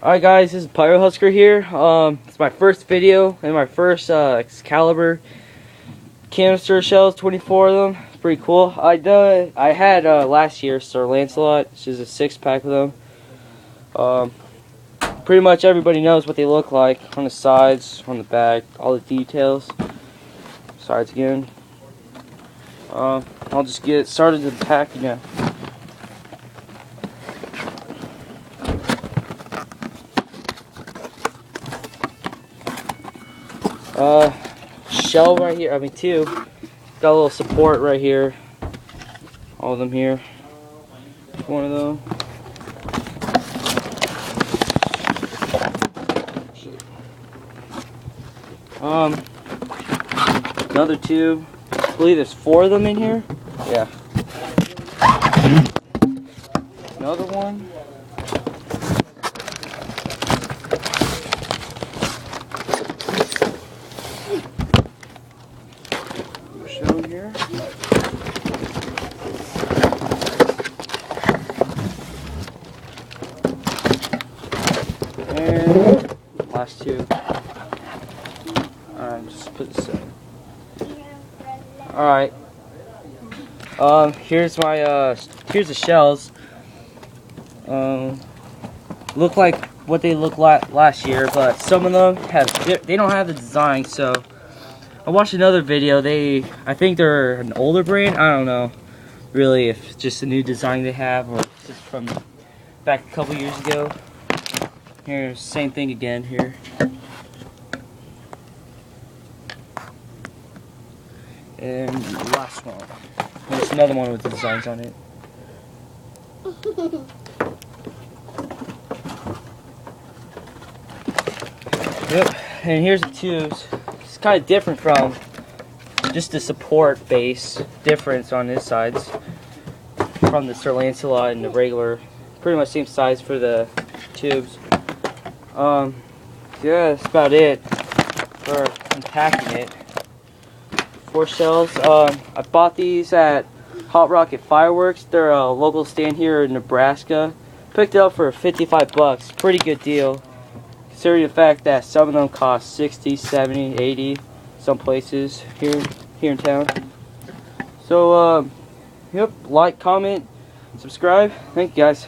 Alright guys, this is Pyro Husker here. It's my first video and my first Excalibur canister shells, 24 of them. It's pretty cool. I had last year Sir Lancelot, which is a 6-pack of them. Pretty much everybody knows what they look like on the sides, on the back, all the details. Sides again. I'll just get started with the packing now. Shell right here, two. Got a little support right here. All of them here. One of them. Another two. I believe there's 4 of them in here. Yeah. Another one. Show here. And last 2. Alright, just put this in. Alright. Here's my here's the shells. Look like what they looked like last year, but some of them they don't have the design, so I watched another video. I think they're an older brand. I don't know really if it's just a new design they have or just from back a couple years ago. Here's same thing again here. And the last one. There's another one with the designs on it. Yep, and here's the tubes. It's kind of different from just the support base difference on this sides from the Sir Lancelot and the regular. Pretty much same size for the tubes. Yeah, that's about it for unpacking it. 4 shells. I bought these at Hot Rocket Fireworks. They're a local stand here in Nebraska. Picked it up for 55 bucks. Pretty good deal, considering the fact that some of them cost 60, 70, 80, some places here in town. So, yep, like, comment, subscribe. Thank you guys.